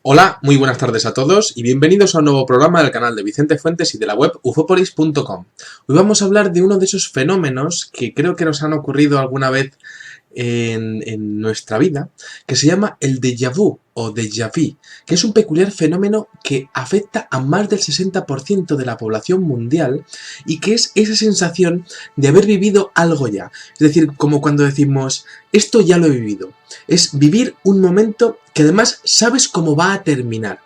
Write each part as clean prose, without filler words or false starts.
Hola, muy buenas tardes a todos y bienvenidos a un nuevo programa del canal de Vicente Fuentes y de la web ufopolis.com. Hoy vamos a hablar de uno de esos fenómenos que creo que nos han ocurrido alguna vez en nuestra vida, que se llama el déjà vu o déjà vu, que es un peculiar fenómeno que afecta a más del 60% de la población mundial y que es esa sensación de haber vivido algo ya. Es decir, como cuando decimos, esto ya lo he vivido. Es vivir un momento que además sabes cómo va a terminar.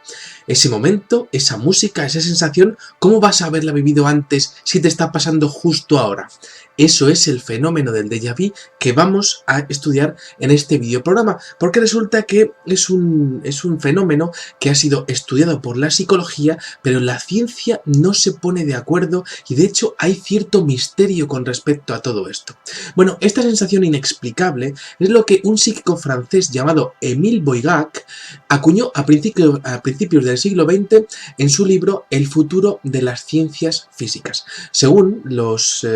Ese momento, esa música, esa sensación, ¿cómo vas a haberla vivido antes si te está pasando justo ahora? Eso es el fenómeno del déjà vu que vamos a estudiar en este videoprograma, porque resulta que es un fenómeno que ha sido estudiado por la psicología, pero la ciencia no se pone de acuerdo y de hecho hay cierto misterio con respecto a todo esto. Bueno, esta sensación inexplicable es lo que un psíquico francés llamado Émile Boigac acuñó a principios del siglo XX en su libro El futuro de las ciencias físicas. Según los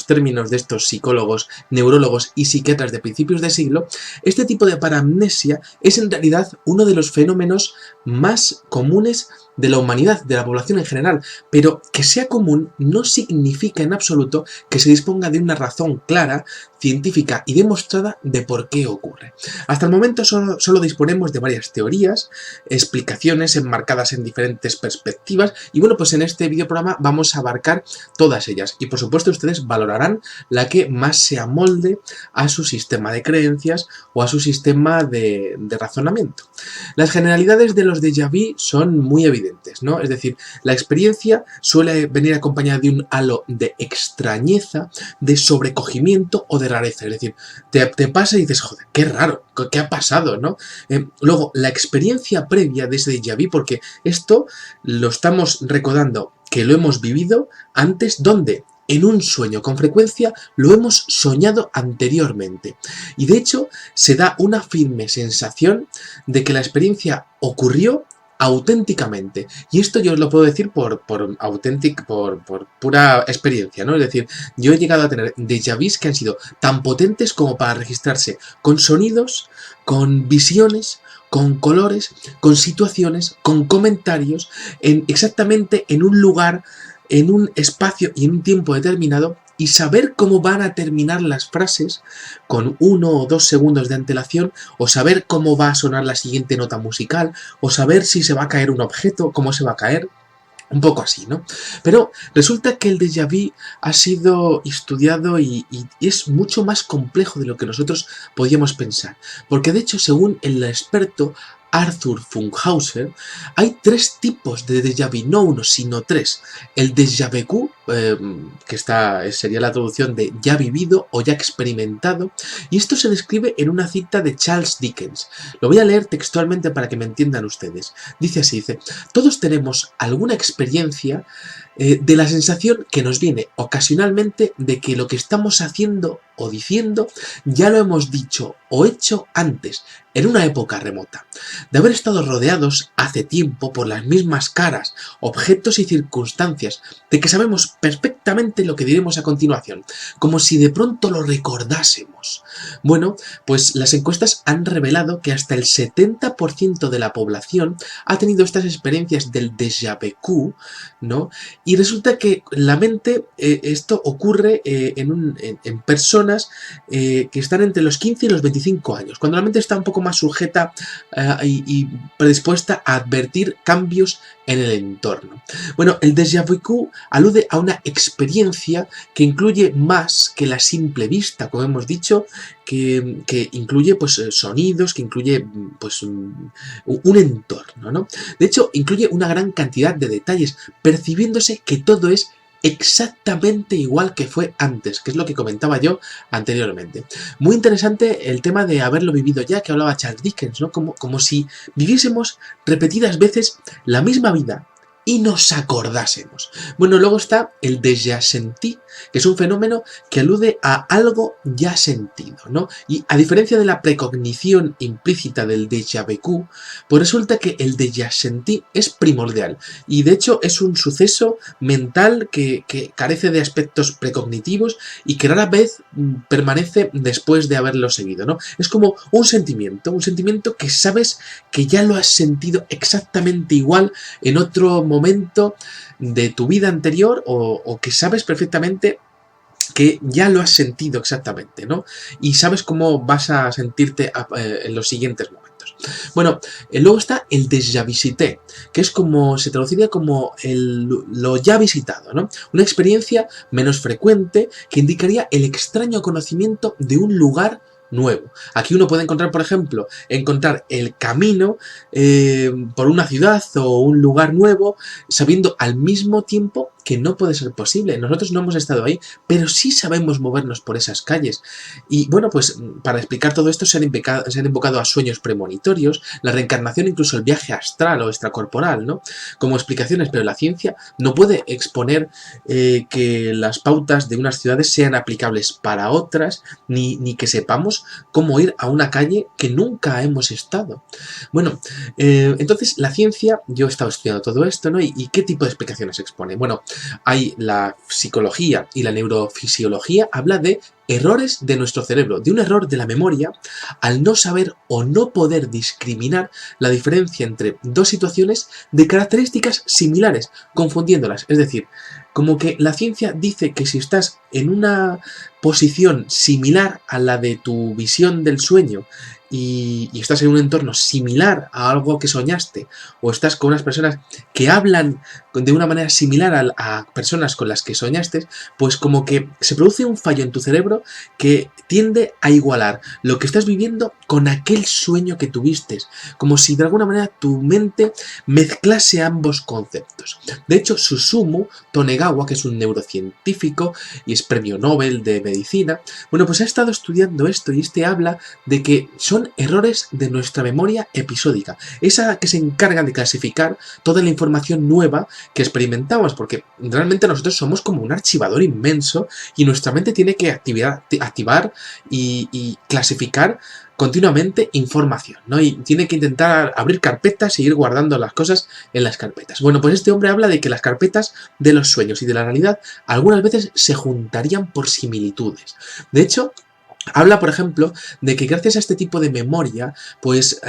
términos de estos psicólogos, neurólogos y psiquiatras de principios de siglo, este tipo de paramnesia es en realidad uno de los fenómenos más comunes de la humanidad, de la población en general, pero que sea común no significa en absoluto que se disponga de una razón clara, científica y demostrada de por qué ocurre. Hasta el momento solo disponemos de varias teorías, explicaciones enmarcadas en diferentes perspectivas y bueno, pues en este videoprograma vamos a abarcar todas ellas y por supuesto ustedes valorarán la que más se amolde a su sistema de creencias o a su sistema de razonamiento. Las generalidades de los déjà vu son muy evidentes, ¿no? Es decir, la experiencia suele venir acompañada de un halo de extrañeza, de sobrecogimiento o de rareza. Es decir, te pasa y dices, joder, qué raro, qué ha pasado, ¿no? Luego, la experiencia previa de ese déjà vu, porque esto lo estamos recordando que lo hemos vivido antes, ¿dónde? En un sueño. Con frecuencia lo hemos soñado anteriormente. Y de hecho, se da una firme sensación de que la experiencia ocurrió auténticamente. Y esto yo os lo puedo decir por pura experiencia, ¿no? Es decir, yo he llegado a tener déjà vus que han sido tan potentes como para registrarse con sonidos, con visiones, con colores, con situaciones, con comentarios, exactamente en un lugar, en un espacio y en un tiempo determinado, y saber cómo van a terminar las frases con 1 o 2 segundos de antelación, o saber cómo va a sonar la siguiente nota musical, o saber si se va a caer un objeto, cómo se va a caer. Un poco así, ¿no? Pero resulta que el déjà vu ha sido estudiado y es mucho más complejo de lo que nosotros podíamos pensar. Porque de hecho, según el experto Arthur Funkhauser, hay 3 tipos de déjà vu, no uno, sino 3. El déjà vu, sería la traducción de ya vivido o ya experimentado, y esto se describe en una cita de Charles Dickens. Lo voy a leer textualmente para que me entiendan ustedes. Dice así, dice, todos tenemos alguna experiencia de la sensación que nos viene ocasionalmente de que lo que estamos haciendo o diciendo ya lo hemos dicho o hecho antes, en una época remota, de haber estado rodeados hace tiempo por las mismas caras, objetos y circunstancias, de que sabemos perfectamente lo que diremos a continuación, como si de pronto lo recordásemos. Bueno, pues las encuestas han revelado que hasta el 70% de la población ha tenido estas experiencias del déjà vu, ¿no? Y resulta que la mente, esto ocurre en personas que están entre los 15 y los 25 años, cuando la mente está un poco más sujeta y predispuesta a advertir cambios en el entorno. Bueno, el déjà vu alude a una experiencia que incluye más que la simple vista, como hemos dicho, que incluye pues sonidos, que incluye pues un entorno, ¿no? De hecho, incluye una gran cantidad de detalles, percibiéndose que todo es exactamente igual que fue antes, que es lo que comentaba yo anteriormente. Muy interesante el tema de haberlo vivido ya, que hablaba Charles Dickens, ¿no? Como si viviésemos repetidas veces la misma vida y nos acordásemos. Bueno, luego está el déjà senti, que es un fenómeno que alude a algo ya sentido, ¿no? Y a diferencia de la precognición implícita del déjà vu, pues resulta que el déjà senti es primordial y de hecho es un suceso mental que carece de aspectos precognitivos y que rara vez permanece después de haberlo seguido, ¿no? Es como un sentimiento que sabes que ya lo has sentido exactamente igual en otro momento de tu vida anterior o que sabes perfectamente que ya lo has sentido exactamente, ¿no? Y sabes cómo vas a sentirte en los siguientes momentos. Bueno, luego está el déjà visité, que es como, se traduciría como lo ya visitado, ¿no? Una experiencia menos frecuente que indicaría el extraño conocimiento de un lugar nuevo. Aquí uno puede encontrar, por ejemplo, el camino por una ciudad o un lugar nuevo, sabiendo al mismo tiempo que no puede ser posible. Nosotros no hemos estado ahí, pero sí sabemos movernos por esas calles. Y bueno, pues para explicar todo esto se han invocado a sueños premonitorios, la reencarnación, incluso el viaje astral o extracorporal, ¿no? Como explicaciones, pero la ciencia no puede exponer que las pautas de unas ciudades sean aplicables para otras, ni que sepamos cómo ir a una calle que nunca hemos estado. Bueno, entonces la ciencia, yo he estado estudiando todo esto, ¿no? ¿Y qué tipo de explicaciones expone? Bueno, hay la psicología y la neurofisiología, habla de errores de nuestro cerebro, de un error de la memoria al no saber o no poder discriminar la diferencia entre dos situaciones de características similares, confundiéndolas. Es decir, como que la ciencia dice que si estás en una posición similar a la de tu visión del sueño y estás en un entorno similar a algo que soñaste, o estás con unas personas que hablan de una manera similar a personas con las que soñaste, pues como que se produce un fallo en tu cerebro que tiende a igualar lo que estás viviendo con aquel sueño que tuviste, como si de alguna manera tu mente mezclase ambos conceptos. De hecho, Susumu Tonegawa, que es un neurocientífico y es premio Nobel de medicina, bueno, pues ha estado estudiando esto y habla de que son errores de nuestra memoria episódica, esa que se encarga de clasificar toda la información nueva que experimentamos, porque realmente nosotros somos como un archivador inmenso y nuestra mente tiene que activar y clasificar continuamente información, ¿no? Y tiene que intentar abrir carpetas y ir guardando las cosas en las carpetas. Bueno, pues este hombre habla de que las carpetas de los sueños y de la realidad algunas veces se juntarían por similitudes. De hecho, habla, por ejemplo, de que gracias a este tipo de memoria, pues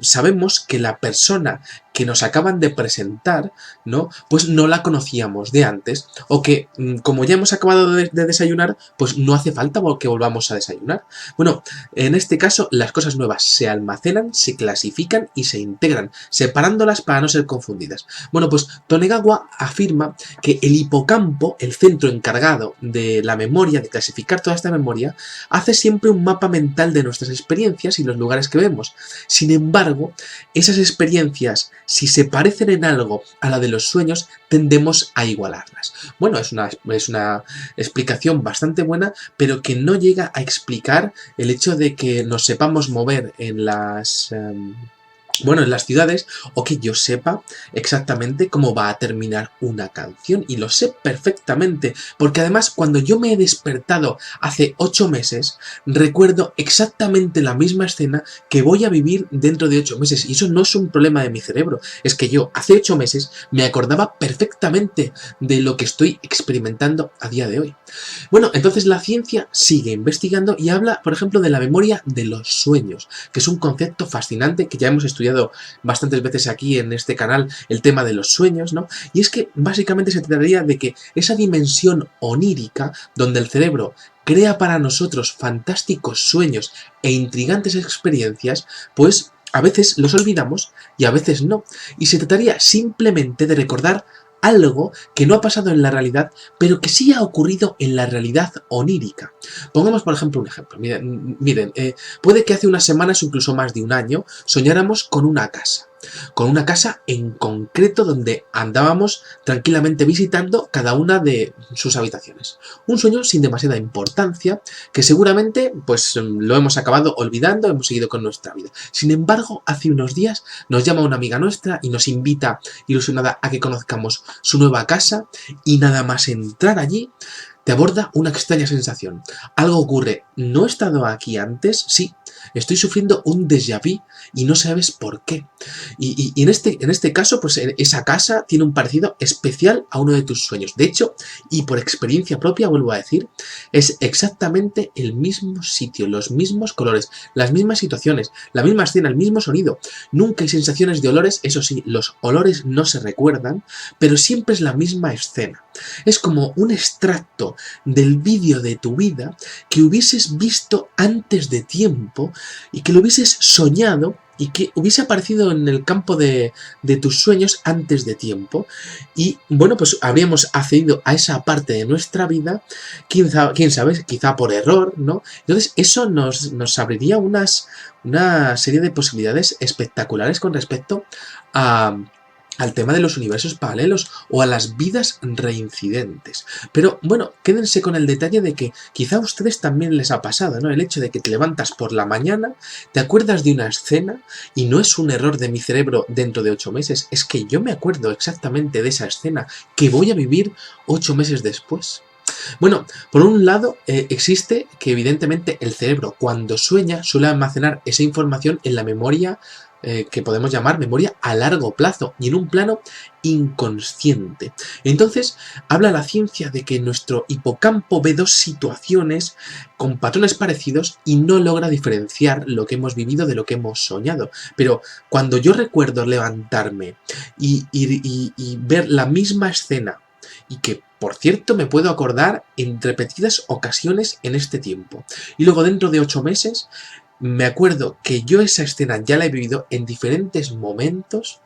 sabemos que la persona que nos acaban de presentar, ¿no? Pues no la conocíamos de antes, o que como ya hemos acabado de desayunar, pues no hace falta que volvamos a desayunar. Bueno, en este caso las cosas nuevas se almacenan, se clasifican y se integran, separándolas para no ser confundidas. Bueno, pues Tonegawa afirma que el hipocampo, el centro encargado de la memoria, de clasificar toda esta memoria, hace siempre un mapa mental de nuestras experiencias y los lugares que vemos. Sin embargo, esas experiencias, si se parecen en algo a la de los sueños, tendemos a igualarlas. Bueno, es una explicación bastante buena, pero que no llega a explicar el hecho de que nos sepamos mover en las ciudades, o que yo sepa exactamente cómo va a terminar una canción, y lo sé perfectamente, porque además cuando yo me he despertado hace 8 meses, recuerdo exactamente la misma escena que voy a vivir dentro de 8 meses, y eso no es un problema de mi cerebro, es que yo hace 8 meses me acordaba perfectamente de lo que estoy experimentando a día de hoy. Bueno, entonces la ciencia sigue investigando y habla, por ejemplo, de la memoria de los sueños, que es un concepto fascinante que ya hemos estudiado bastantes veces aquí en este canal, el tema de los sueños, ¿no? Y es que básicamente se trataría de que esa dimensión onírica, donde el cerebro crea para nosotros fantásticos sueños e intrigantes experiencias, pues a veces los olvidamos y a veces no. Y se trataría simplemente de recordar algo que no ha pasado en la realidad, pero que sí ha ocurrido en la realidad onírica. Pongamos, por ejemplo, un ejemplo. Miren, puede que hace unas semanas o incluso más de un año soñáramos con una casa. con una casa en concreto donde andábamos tranquilamente visitando cada una de sus habitaciones. Un sueño sin demasiada importancia que seguramente pues lo hemos acabado olvidando, hemos seguido con nuestra vida. Sin embargo, hace unos días nos llama una amiga nuestra y nos invita ilusionada a que conozcamos su nueva casa y nada más entrar allí te aborda una extraña sensación. Algo ocurre. ¿No he estado aquí antes? Sí. Estoy sufriendo un déjà vu y no sabes por qué. Y en este caso, pues esa casa tiene un parecido especial a uno de tus sueños. De hecho, y por experiencia propia, vuelvo a decir, es exactamente el mismo sitio, los mismos colores, las mismas situaciones, la misma escena, el mismo sonido. Nunca hay sensaciones de olores, eso sí, los olores no se recuerdan, pero siempre es la misma escena. Es como un extracto del vídeo de tu vida que hubieses visto antes de tiempo y que lo hubieses soñado y que hubiese aparecido en el campo de tus sueños antes de tiempo. Y bueno, pues habríamos accedido a esa parte de nuestra vida, quién sabe, quizá por error, ¿no? Entonces eso nos abriría una serie de posibilidades espectaculares con respecto al tema de los universos paralelos o a las vidas reincidentes. Pero bueno, quédense con el detalle de que quizá a ustedes también les ha pasado, ¿no? El hecho de que te levantas por la mañana, te acuerdas de una escena y no es un error de mi cerebro dentro de 8 meses, es que yo me acuerdo exactamente de esa escena que voy a vivir 8 meses después. Bueno, por un lado existe que evidentemente el cerebro cuando sueña suele almacenar esa información en la memoria que podemos llamar memoria a largo plazo y en un plano inconsciente. Entonces, habla la ciencia de que nuestro hipocampo ve dos situaciones con patrones parecidos y no logra diferenciar lo que hemos vivido de lo que hemos soñado. Pero cuando yo recuerdo levantarme y ver la misma escena, y que, por cierto, me puedo acordar en repetidas ocasiones en este tiempo, y luego dentro de 8 meses, me acuerdo que yo esa escena ya la he vivido en diferentes momentos,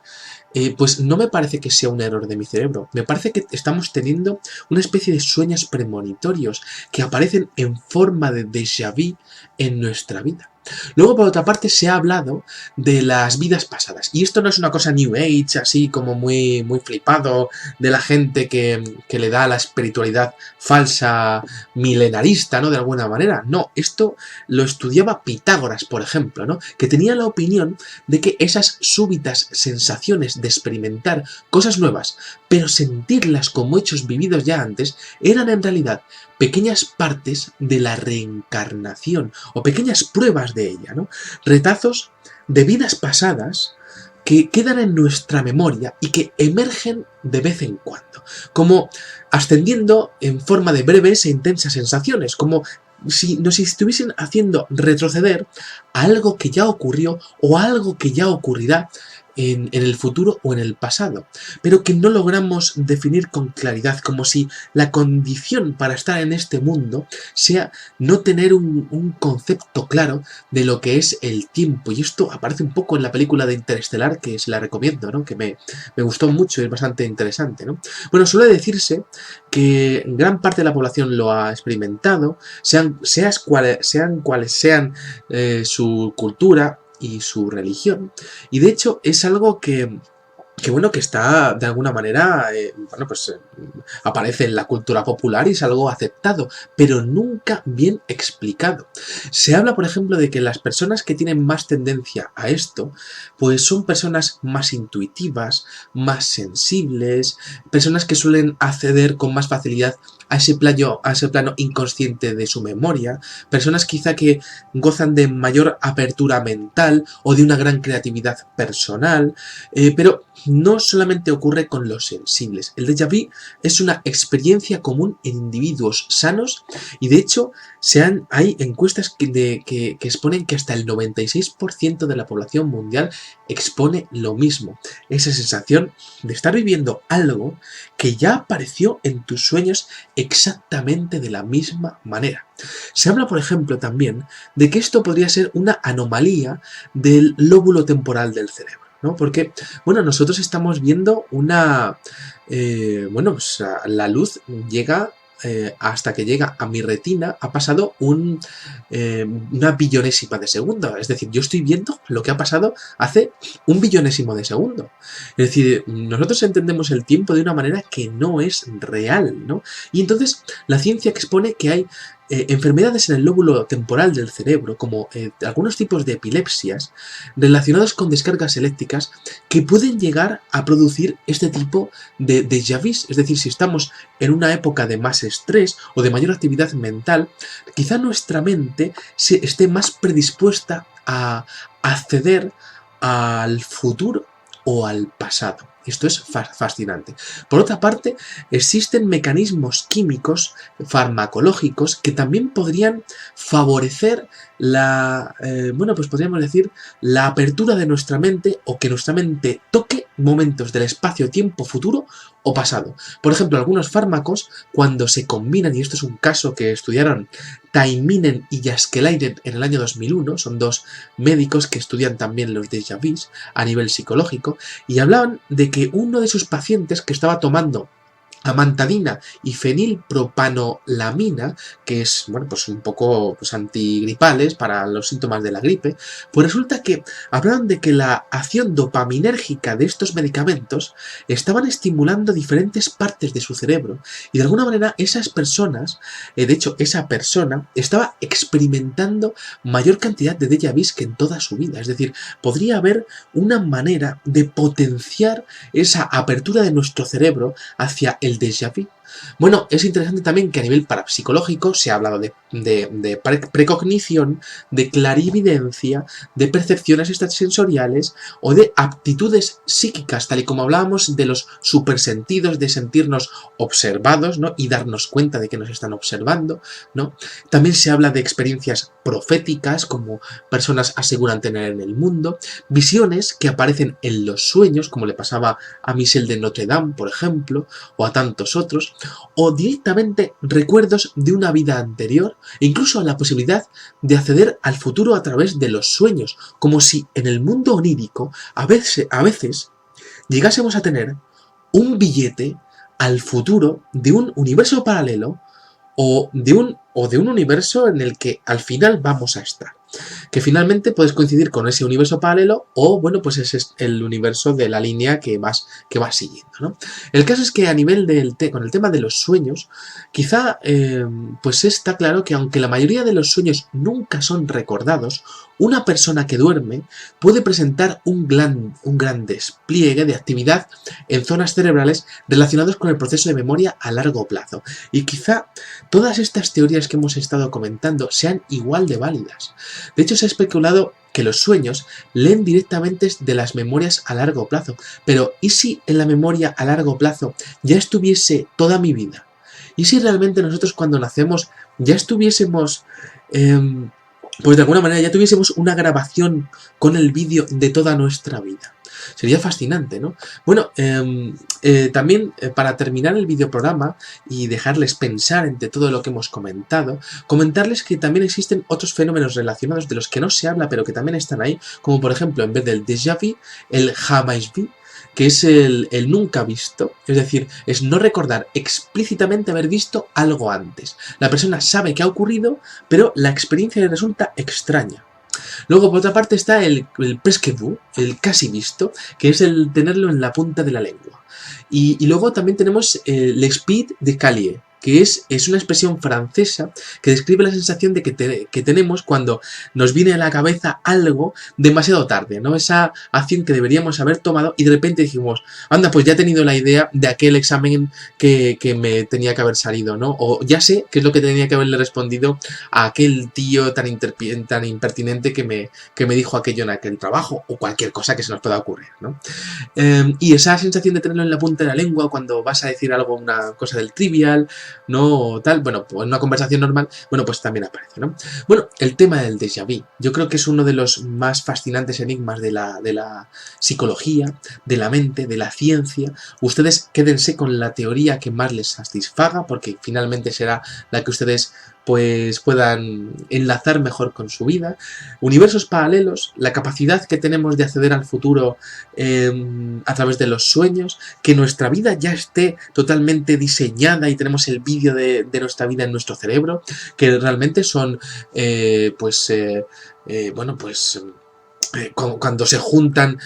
pues no me parece que sea un error de mi cerebro. Me parece que estamos teniendo una especie de sueños premonitorios que aparecen en forma de déjà vu en nuestra vida. Luego, por otra parte, se ha hablado de las vidas pasadas. Y esto no es una cosa New Age, así como muy flipado, de la gente que le da la espiritualidad falsa, milenarista, ¿no? De alguna manera. No, esto lo estudiaba Pitágoras, por ejemplo, ¿no? Que tenía la opinión de que esas súbitas sensaciones de experimentar cosas nuevas, pero sentirlas como hechos vividos ya antes, eran en realidad pequeñas partes de la reencarnación o pequeñas pruebas de ella, ¿no? Retazos de vidas pasadas que quedan en nuestra memoria y que emergen de vez en cuando, como ascendiendo en forma de breves e intensas sensaciones, como si nos estuviesen haciendo retroceder a algo que ya ocurrió o a algo que ya ocurrirá en el futuro o en el pasado, pero que no logramos definir con claridad, como si la condición para estar en este mundo sea no tener un concepto claro de lo que es el tiempo. Y esto aparece un poco en la película de Interestelar, que se la recomiendo, ¿no? Que me gustó mucho y es bastante interesante, ¿no? Bueno, suele decirse que gran parte de la población lo ha experimentado, sean cuales sean su cultura y su religión, y de hecho es algo que bueno, que está de alguna manera, aparece en la cultura popular y es algo aceptado, pero nunca bien explicado. Se habla, por ejemplo, de que las personas que tienen más tendencia a esto, pues son personas más intuitivas, más sensibles, personas que suelen acceder con más facilidad a ese plano inconsciente de su memoria, personas quizá que gozan de mayor apertura mental o de una gran creatividad personal, pero no solamente ocurre con los sensibles. El déjà vu es una experiencia común en individuos sanos y de hecho hay encuestas que exponen que hasta el 96% de la población mundial expone lo mismo. Esa sensación de estar viviendo algo que ya apareció en tus sueños exactamente de la misma manera. Se habla, por ejemplo, también de que esto podría ser una anomalía del lóbulo temporal del cerebro, ¿no? Porque, bueno, nosotros estamos viendo la luz llega hasta que llega a mi retina ha pasado una billonésima de segundo. Es decir, yo estoy viendo lo que ha pasado hace un billonésimo de segundo. Es decir, nosotros entendemos el tiempo de una manera que no es real, ¿no? Y entonces la ciencia expone que hay enfermedades en el lóbulo temporal del cerebro, como algunos tipos de epilepsias, relacionados con descargas eléctricas que pueden llegar a producir este tipo de déjà vu. Es decir, si estamos en una época de más estrés o de mayor actividad mental, quizá nuestra mente esté más predispuesta a acceder al futuro o al pasado. Esto es fascinante. Por otra parte, existen mecanismos químicos, farmacológicos, que también podrían favorecer pues podríamos decir, la apertura de nuestra mente, o que nuestra mente toque momentos del espacio-tiempo futuro o pasado. Por ejemplo, algunos fármacos, cuando se combinan, y esto es un caso que estudiaron Taiminen y Jääskeläinen en el año 2001, son dos médicos que estudian también los déjà vus a nivel psicológico, y hablaban de que uno de sus pacientes que estaba tomando amantadina y fenilpropanolamina, que es, bueno, pues un poco antigripales para los síntomas de la gripe, pues resulta que hablaban de que la acción dopaminérgica de estos medicamentos estaban estimulando diferentes partes de su cerebro, y de alguna manera esas personas, de hecho esa persona estaba experimentando mayor cantidad de déjà vus que en toda su vida. Es decir, podría haber una manera de potenciar esa apertura de nuestro cerebro hacia el déjà vu. Bueno, es interesante también que a nivel parapsicológico se ha hablado de precognición, de clarividencia, de percepciones extrasensoriales o de aptitudes psíquicas, tal y como hablábamos de los supersentidos, de sentirnos observados, ¿no? Y darnos cuenta de que nos están observando, ¿no? También se habla de experiencias proféticas, como personas aseguran tener en el mundo, visiones que aparecen en los sueños, como le pasaba a Michel de Notre Dame, por ejemplo, o a tantos otros, o directamente recuerdos de una vida anterior, e incluso la posibilidad de acceder al futuro a través de los sueños, como si en el mundo onírico a veces llegásemos a tener un billete al futuro de un universo paralelo, o de un universo en el que al final vamos a estar. Que finalmente puedes coincidir con ese universo paralelo, o bueno, pues ese es el universo de la línea que vas siguiendo, ¿no? El caso es que a nivel con el tema de los sueños, quizá pues está claro que aunque la mayoría de los sueños nunca son recordados, una persona que duerme puede presentar un gran despliegue de actividad en zonas cerebrales relacionados con el proceso de memoria a largo plazo. Y quizá todas estas teorías que hemos estado comentando sean igual de válidas. De hecho, se ha especulado que los sueños leen directamente de las memorias a largo plazo. Pero, ¿y si en la memoria a largo plazo ya estuviese toda mi vida? ¿Y si realmente nosotros cuando nacemos ya estuviésemos, pues de alguna manera ya tuviésemos una grabación con el vídeo de toda nuestra vida? Sería fascinante, ¿no? Bueno, también para terminar el videoprograma y dejarles pensar entre todo lo que hemos comentado, comentarles que también existen otros fenómenos relacionados de los que no se habla, pero que también están ahí, como por ejemplo, en vez del déjà vu, el jamais vu, que es el nunca visto, es decir, es no recordar explícitamente haber visto algo antes. La persona sabe que ha ocurrido, pero la experiencia le resulta extraña. Luego, por otra parte, está el presque vu, el casi visto, que es el tenerlo en la punta de la lengua. Y luego también tenemos l'esprit de Callier, que es una expresión francesa que describe la sensación de que tenemos cuando nos viene a la cabeza algo demasiado tarde, ¿no? Esa acción que deberíamos haber tomado y de repente dijimos, anda, pues ya he tenido la idea de aquel examen que me tenía que haber salido, ¿no? O ya sé qué es lo que tenía que haberle respondido a aquel tío tan impertinente que me dijo aquello en aquel trabajo, o cualquier cosa que se nos pueda ocurrir, ¿no? Y esa sensación de tenerlo en la punta de la lengua cuando vas a decir algo, una cosa del trivial, no tal, bueno, pues en una conversación normal, bueno, pues también aparece, ¿no? Bueno, el tema del déjà vu, yo creo que es uno de los más fascinantes enigmas de la psicología, de la mente, de la ciencia. Ustedes quédense con la teoría que más les satisfaga, porque finalmente será la que ustedes pues puedan enlazar mejor con su vida, universos paralelos, la capacidad que tenemos de acceder al futuro a través de los sueños, que nuestra vida ya esté totalmente diseñada y tenemos el vídeo de nuestra vida en nuestro cerebro, que realmente son, bueno, pues cuando se juntan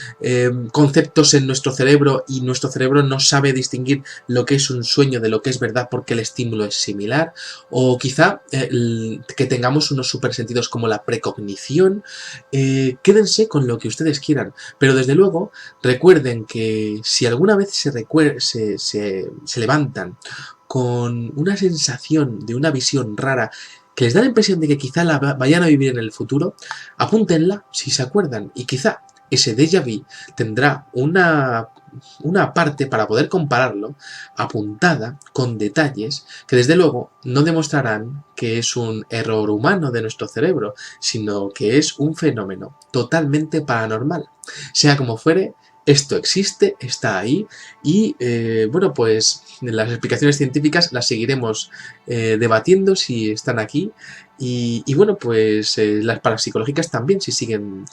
conceptos en nuestro cerebro y nuestro cerebro no sabe distinguir lo que es un sueño de lo que es verdad porque el estímulo es similar, o quizá que tengamos unos supersentidos como la precognición. Quédense con lo que ustedes quieran, pero desde luego recuerden que si alguna vez se levantan con una sensación de una visión rara que les da la impresión de que quizá la vayan a vivir en el futuro, apúntenla si se acuerdan y quizá ese déjà vu tendrá una parte para poder compararlo, apuntada con detalles que desde luego no demostrarán que es un error humano de nuestro cerebro, sino que es un fenómeno totalmente paranormal. Sea como fuere, esto existe, está ahí y bueno, pues las explicaciones científicas las seguiremos debatiendo si están aquí y bueno, pues las parapsicológicas también si siguen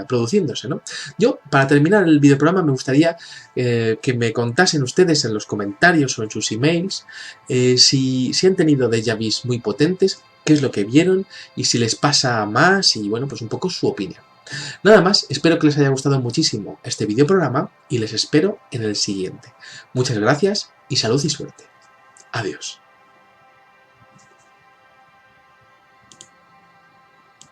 produciéndose, ¿no? Yo, para terminar el videoprograma, me gustaría que me contasen ustedes en los comentarios o en sus emails si han tenido déjà vus muy potentes, qué es lo que vieron y si les pasa más y bueno, pues un poco su opinión. Nada más, espero que les haya gustado muchísimo este videoprograma y les espero en el siguiente. Muchas gracias y salud y suerte. Adiós.